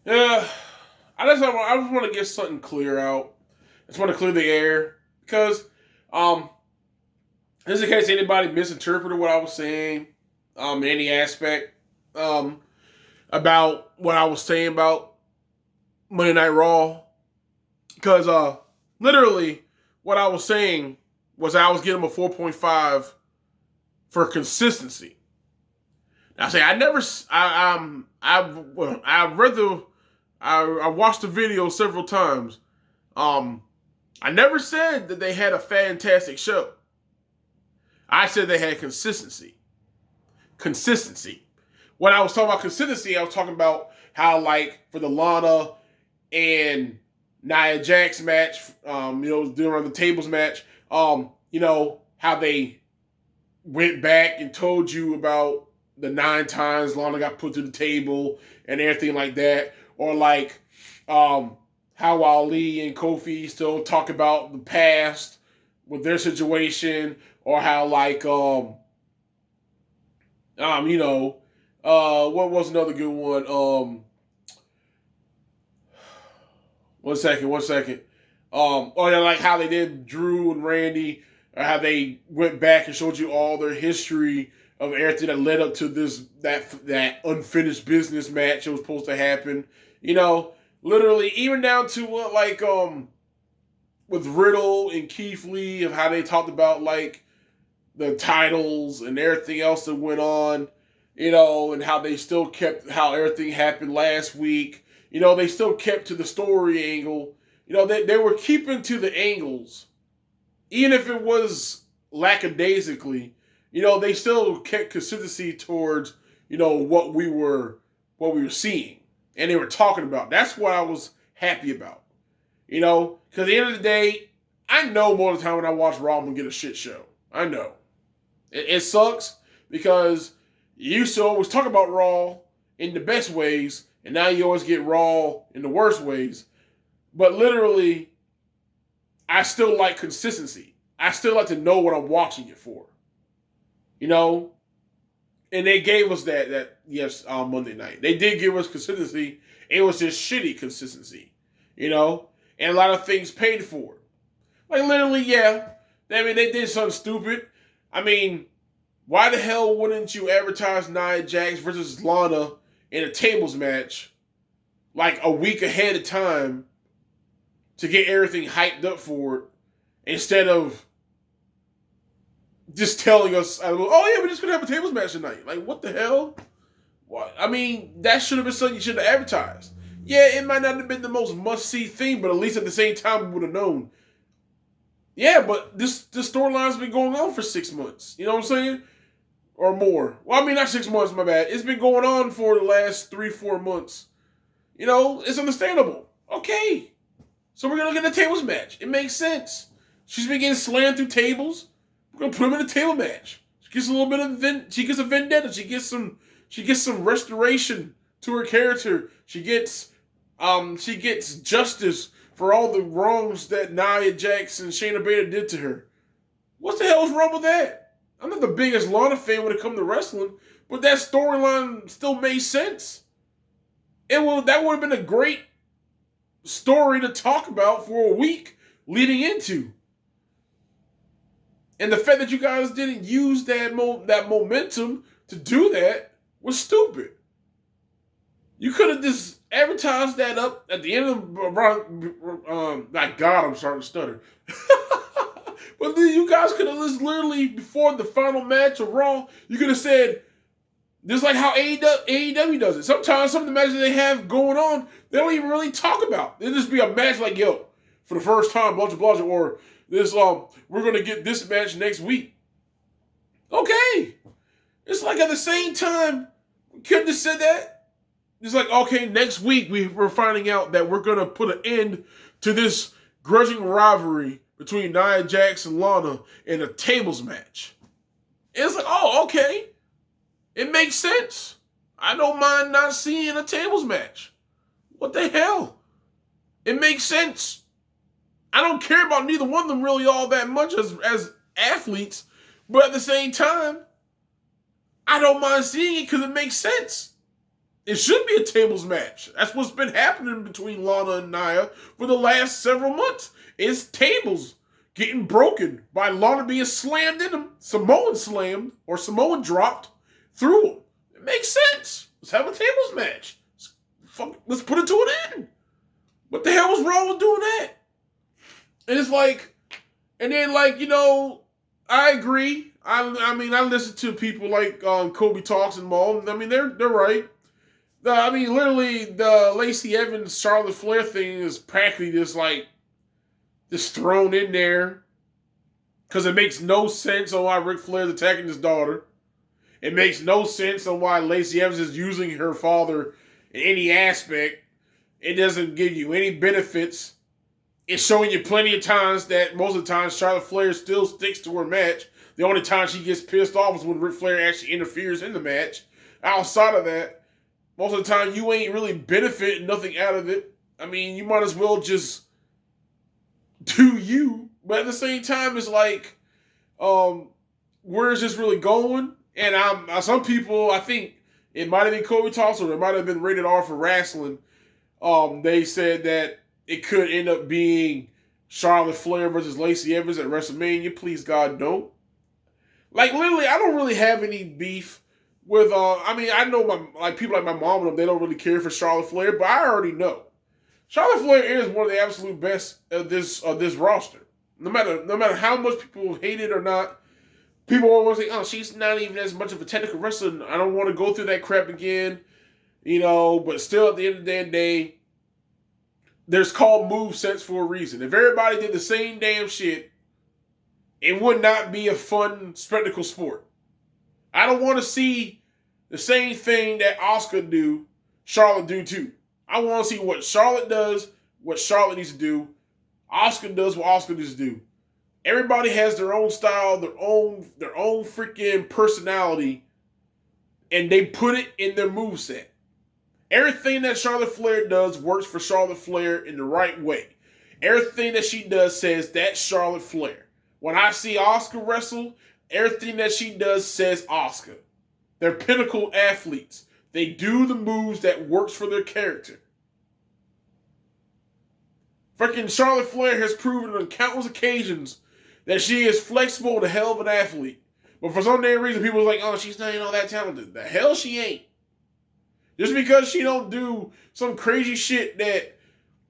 Yeah, I just want to get something clear out. I just want to clear the air because um, just in case anybody misinterpreted what I was saying, in any aspect, um, about what I was saying about Monday Night Raw, because literally what I was saying was I was giving him a 4.5 for consistency. I say I never I read the I watched the video several times. Um, I never said that they had a fantastic show. I said they had consistency. Consistency. When I was talking about consistency, I was talking about how, like, for the Lana and Nia Jax match, during the tables match, how they went back and told you about the 9 times Lana got put to the table and everything like that, or like how Ali and Kofi still talk about the past with their situation, or how like what was another good one? One second. Oh yeah, like how they did Drew and Randy, or how they went back and showed you all their history of everything that led up to that unfinished business match that was supposed to happen. Literally even down to what with Riddle and Keith Lee, of how they talked about like the titles and everything else that went on, and how they still kept how everything happened last week. They still kept to the story angle. They were keeping to the angles, even if it was lackadaisically. They still kept consistency towards what we were seeing and they were talking about. That's what I was happy about. Because at the end of the day, I know more of the time when I watch Raw, I'm gonna get a shit show. I know. It sucks because you used to always talk about Raw in the best ways, and now you always get Raw in the worst ways. But literally, I still like consistency. I still like to know what I'm watching it for. You know? And they gave us that yes, on Monday night. They did give us consistency. It was just shitty consistency. And a lot of things paid for it. Like literally, yeah. I mean, they did something stupid. I mean, why the hell wouldn't you advertise Nia Jax versus Lana in a tables match like a week ahead of time to get everything hyped up for it instead of just telling us, oh yeah, we're just gonna have a tables match tonight. Like, what the hell? What? I mean, that should have been something you should have advertised. Yeah, it might not have been the most must-see thing, but at least at the same time, we would have known. Yeah, but this storyline's been going on for 6 months. You know what I'm saying? Or more. Well, I mean, not 6 months, my bad. It's been going on for the last 3-4 months. It's understandable. Okay. So we're going to get a tables match. It makes sense. She's been getting slammed through tables. We're going to put him in a table match. She gets a little bit of she gets a vendetta. She gets some restoration to her character. She gets justice for all the wrongs that Nia Jax and Shayna Baszler did to her. What the hell is wrong with that? I'm not the biggest Lana fan when it comes to wrestling, but that storyline still made sense. That would have been a great story to talk about for a week leading into. And the fact that you guys didn't use that momentum to do that was stupid. You could have just advertised that up at the end of my God, I'm starting to stutter. But then you guys could have literally before the final match of Raw, you could have said, just like how AEW does it. Sometimes some of the matches they have going on, they don't even really talk about. It'll just be a match like, yo, for the first time, blah, blah, blah, or this, we're going to get this match next week. Okay. It's like at the same time, we couldn't have said that. It's like, okay, next week we're finding out that we're going to put an end to this grudging rivalry between Nia Jax and Lana in a tables match. It's like, oh, okay. It makes sense. I don't mind not seeing a tables match. What the hell? It makes sense. I don't care about neither one of them really all that much as athletes, but at the same time, I don't mind seeing it because it makes sense. It should be a tables match. That's what's been happening between Lana and Nia for the last several months. It's tables getting broken by Lana being slammed in them, Samoan slammed or Samoan dropped through them. It makes sense. Let's have a tables match. Let's put it to an end. What the hell was wrong with doing that? And it's like, and then like, I agree. I mean, I listen to people like Kobe Talks and Maul. I mean, they're right. Literally, the Lacey Evans Charlotte Flair thing is practically just thrown in there because it makes no sense on why Ric Flair's attacking his daughter. It makes no sense on why Lacey Evans is using her father in any aspect. It doesn't give you any benefits. It's showing you plenty of times that most of the time Charlotte Flair still sticks to her match. The only time she gets pissed off is when Ric Flair actually interferes in the match. Outside of that, most of the time you ain't really benefiting nothing out of it. I mean, you might as well just do you. But at the same time, it's like, where is this really going? And some people, I think it might have been Kobe Talks or it might have been rated R for wrestling. They said that it could end up being Charlotte Flair versus Lacey Evans at WrestleMania. Please, God, don't. Like, literally, I don't really have any beef with, I know people like my mom and them, they don't really care for Charlotte Flair, but I already know. Charlotte Flair is one of the absolute best of this roster. No matter how much people hate it or not, people always say, oh, she's not even as much of a technical wrestler. I don't want to go through that crap again. But still at the end of the day, there's called movesets for a reason. If everybody did the same damn shit, it would not be a fun spectacle sport. I don't want to see the same thing that Asuka do, Charlotte do too. I want to see what Charlotte does, what Charlotte needs to do. Asuka does what Asuka needs to do. Everybody has their own style, their own freaking personality, and they put it in their moveset. Everything that Charlotte Flair does works for Charlotte Flair in the right way. Everything that she does says that's Charlotte Flair. When I see Asuka wrestle, everything that she does says Asuka. They're pinnacle athletes. They do the moves that works for their character. Freaking Charlotte Flair has proven on countless occasions that she is flexible, the hell of an athlete. But for some damn reason, people are like, oh, she's not even all that talented. The hell she ain't. Just because she don't do some crazy shit that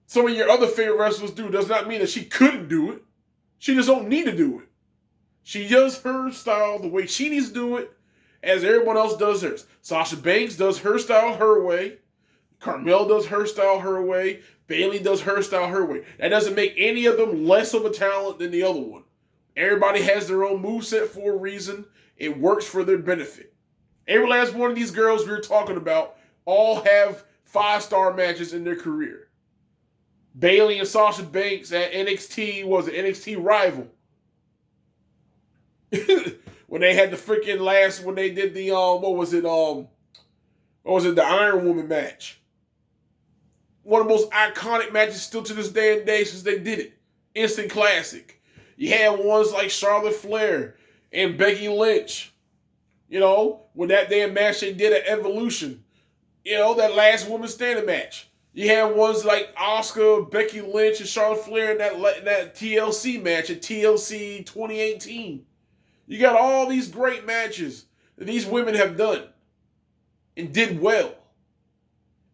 some of your other favorite wrestlers do does not mean that she couldn't do it. She just don't need to do it. She does her style the way she needs to do it, as everyone else does theirs. Sasha Banks does her style her way. Carmella does her style her way. Bayley does her style her way. That doesn't make any of them less of a talent than the other one. Everybody has their own moveset for a reason. It works for their benefit. Every last one of these girls we're talking about all have 5-star matches in their career. Bayley and Sasha Banks at NXT was an NXT rival. When they had the freaking when they did the the Iron Woman match. One of the most iconic matches still to this day and day since they did it. Instant classic. You had ones like Charlotte Flair and Becky Lynch. With that damn match they did at Evolution. That last woman standing match. You had ones like Asuka, Becky Lynch, and Charlotte Flair in that TLC match at TLC 2018. You got all these great matches that these women have done and did well.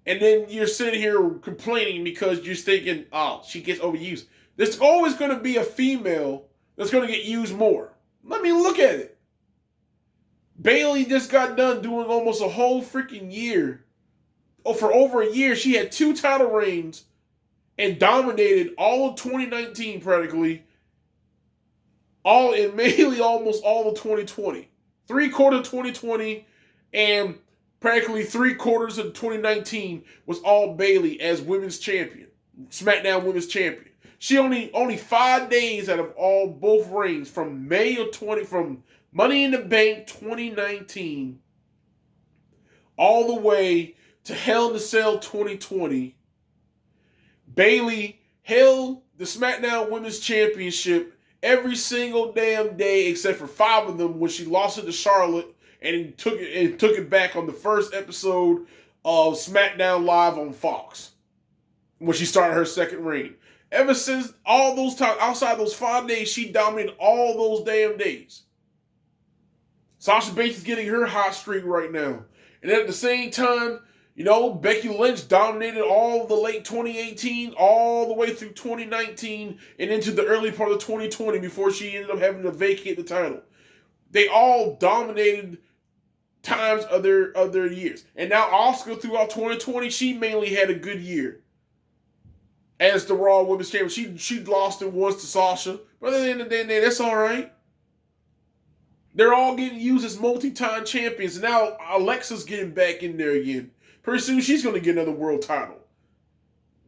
And then you're sitting here complaining because you're thinking, oh, she gets overused. There's always going to be a female that's going to get used more. Let me look at it. Bayley just got done doing almost a whole freaking year. For over a year, she had 2 title reigns and dominated all of 2019 practically. Mainly almost all of 2020. 3/4 of 2020 and practically 3/4 of 2019 was all Bayley as women's champion. SmackDown women's champion. She only 5 days out of both reigns from from Money in the Bank 2019 all the way to Hell in a Cell 2020. Bayley held the SmackDown Women's Championship every single damn day except for 5 of them when she lost it to Charlotte and took it back on the first episode of SmackDown Live on Fox when she started her second reign. Ever since all those times, outside those 5 days, she dominated all those damn days. Sasha Banks is getting her hot streak right now. And at the same time, Becky Lynch dominated all of the late 2018, all the way through 2019, and into the early part of 2020 before she ended up having to vacate the title. They all dominated times of their years. And now Asuka throughout 2020, she mainly had a good year as the Raw Women's Champion. She lost it once to Sasha, but at the end of the day, that's all right. They're all getting used as multi-time champions. Now Alexa's getting back in there again. Pretty soon she's going to get another world title.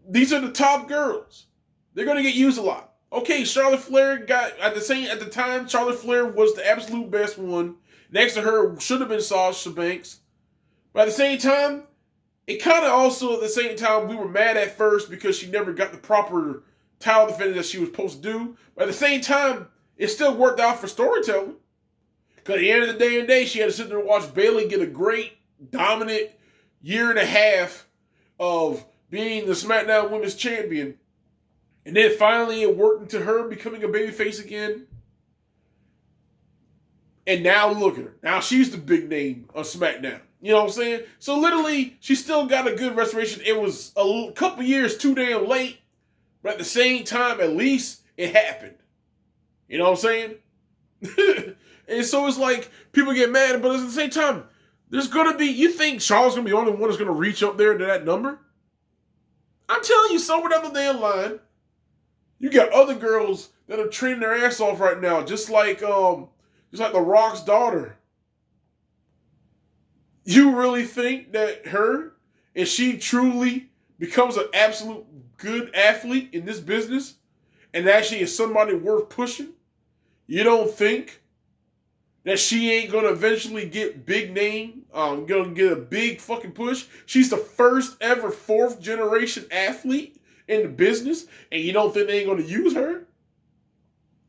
These are the top girls. They're going to get used a lot. Okay, Charlotte Flair got at the time. Charlotte Flair was the absolute best one. Next to her should have been Sasha Banks. But at the same time, it kind of also at the same time we were mad at first because she never got the proper title defense that she was supposed to do. But at the same time, it still worked out for storytelling. Because at the end of the day, she had to sit there and watch Bayley get a great, dominant year and a half of being the SmackDown Women's Champion. And then finally it worked into her becoming a babyface again. And now look at her. Now she's the big name of SmackDown. You know what I'm saying? So literally, she still got a good restoration. It was a couple years too damn late. But at the same time, at least it happened. You know what I'm saying? And so it's like, people get mad, but at the same time, there's going to be, you think Charlotte's going to be the only one that's going to reach up there to that number? I'm telling you, somewhere down the damn line, you got other girls that are training their ass off right now, just like The Rock's daughter. You really think that if she truly becomes an absolute good athlete in this business, and actually is somebody worth pushing, you don't think that she ain't gonna eventually get big name, gonna get a big fucking push? She's the first ever 4th generation athlete in the business, and you don't think they ain't gonna use her?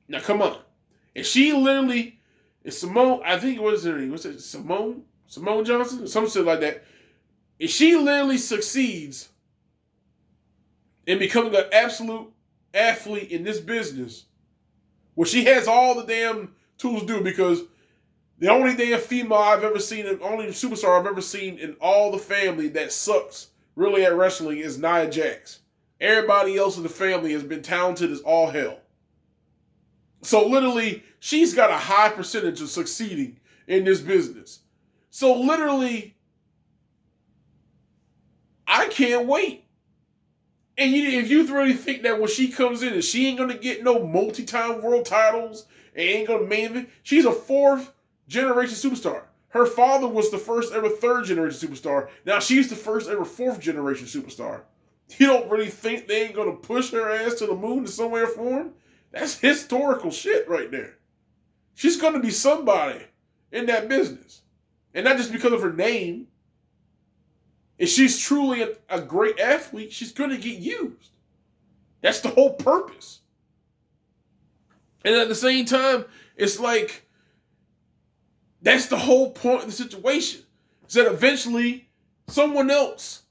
Now come on. And she literally is Simone, I think what's her name? What's it? Simone Johnson? Or some shit like that. If she literally succeeds in becoming an absolute athlete in this business, well, she has all the damn tools to do, because the only damn female I've ever seen, the only superstar I've ever seen in all the family that sucks really at wrestling is Nia Jax. Everybody else in the family has been talented as all hell. So literally, she's got a high percentage of succeeding in this business. So literally, I can't wait. And if you really think that when she comes in, and she ain't going to get no multi-time world titles, and ain't going to main event, she's a 4th generation superstar. Her father was the first ever 3rd generation superstar. Now she's the first ever 4th generation superstar. You don't really think they ain't going to push her ass to the moon in some way or form? That's historical shit right there. She's going to be somebody in that business. And not just because of her name. If she's truly a great athlete, she's going to get used. That's the whole purpose. And at the same time, it's like, that's the whole point of the situation. Is that eventually someone else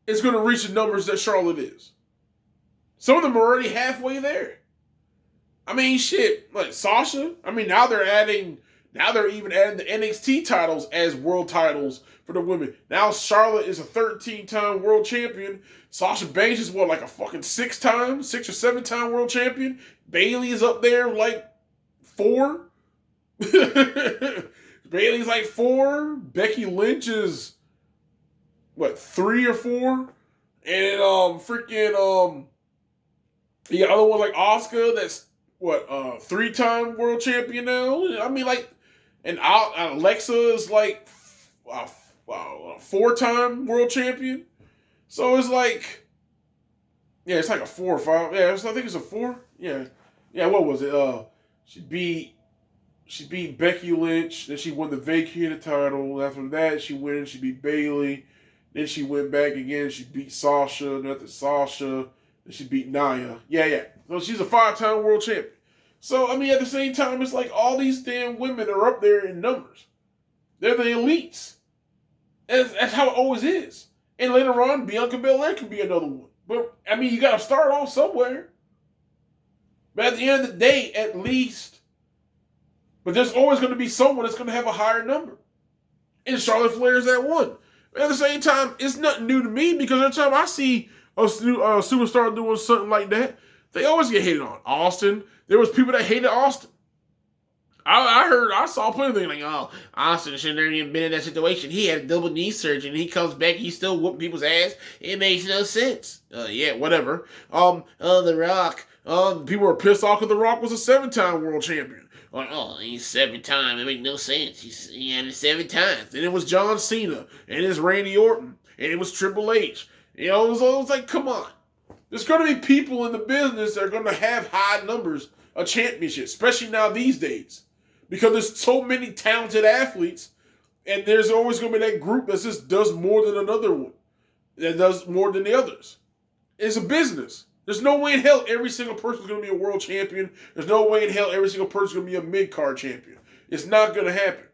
is going to reach the numbers that Charlotte is. Some of them are already halfway there. I mean, shit, like Sasha. I mean, now they're even adding the NXT titles as world titles for the women. Now Charlotte is a 13-time world champion. Sasha Banks is like a fucking 6 or 7-time world champion. Bayley is up there like 4. Bayley's like 4. Becky Lynch is 3 or 4. And the other one like Asuka, that's 3-time world champion now. I mean, like, and Alexa is like 4-time world champion. So it's like, yeah, it's like a 4 or 5. Yeah, I think it's a 4. Yeah. What was it? She beat Becky Lynch. Then she won the vacated title. After that, she beat Bayley. Then she went back again. She beat Sasha. Then after Sasha, then she beat Nia. Yeah. So she's a 5-time world champion. So, I mean, at the same time, it's like all these damn women are up there in numbers. They're the elites. That's how it always is. And later on, Bianca Belair can be another one. But, I mean, you got to start off somewhere. But at the end of the day, at least, but there's always going to be someone that's going to have a higher number. And Charlotte Flair is that one. But at the same time, it's nothing new to me because every time I see a superstar doing something like that, they always get hated on. Austin, there was people that hated Austin. I saw plenty of things like, oh, Austin shouldn't have even been in that situation. He had a double knee surgery and he comes back, he's still whooping people's ass. It makes no sense. Yeah, whatever. The Rock. People were pissed off because The Rock was a 7-time world champion. Like, oh, he's 7-time. It makes no sense. He had it 7 times. And it was John Cena. And it's Randy Orton. And it was Triple H. You know, it was like, come on. There's going to be people in the business that are going to have high numbers of championships, especially now these days. Because there's so many talented athletes, and there's always going to be that group that just does more than another one, that does more than the others. It's a business. There's no way in hell every single person is going to be a world champion. There's no way in hell every single person is going to be a mid-card champion. It's not going to happen.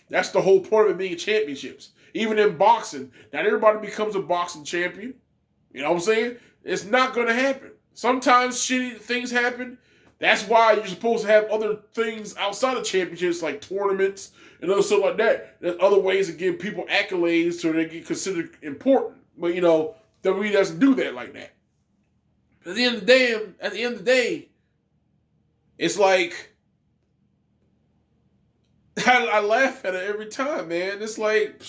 That's the whole point of it being championships. Even in boxing, not everybody becomes a boxing champion. You know what I'm saying? It's not going to happen. Sometimes shitty things happen. That's why you're supposed to have other things outside of championships, like tournaments and other stuff like that. There's other ways to give people accolades so they get considered important. But, you know, WWE doesn't do that like that. At the end of the day, it's like, I laugh at it every time, man. It's like,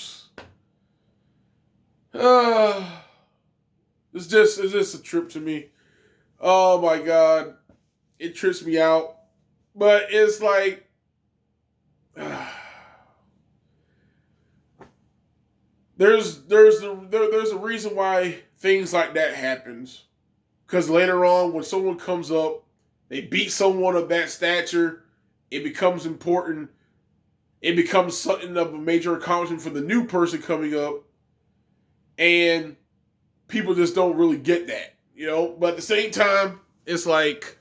it's just a trip to me. Oh my God. It trips me out. But it's like, there's a reason why things like that happens. Because later on, when someone comes up, they beat someone of that stature, it becomes important. It becomes something of a major accomplishment for the new person coming up. And people just don't really get that, you know? But at the same time, it's like,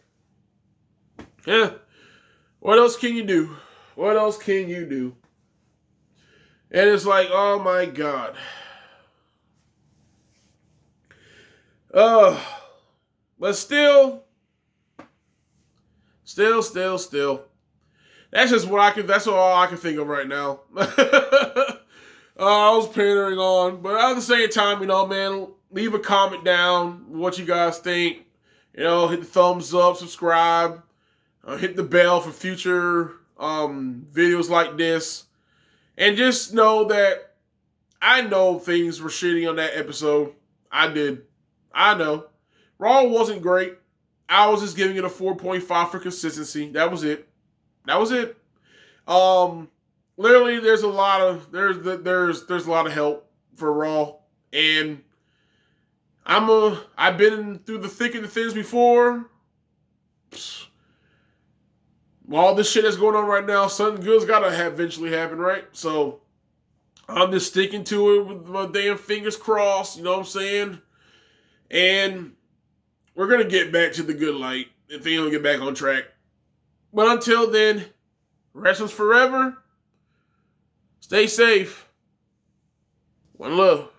yeah, what else can you do? What else can you do? And it's like, oh my God. But still. That's just that's all I can think of right now. I was pandering on, but at the same time, you know, man, leave a comment down what you guys think. You know, hit the thumbs up, subscribe, hit the bell for future videos like this. And just know that I know things were shitty on that episode. I did. I know. Raw wasn't great. I was just giving it a 4.5 for consistency. That was it. Literally, there's a lot of help for Raw, and I've been through the thick and the thins before. All this shit that's going on right now, something good's gotta eventually happen, right? So I'm just sticking to it with my damn fingers crossed. You know what I'm saying? And we're gonna get back to the good light and things will get back on track. But until then, wrestling's forever. Stay safe. One love.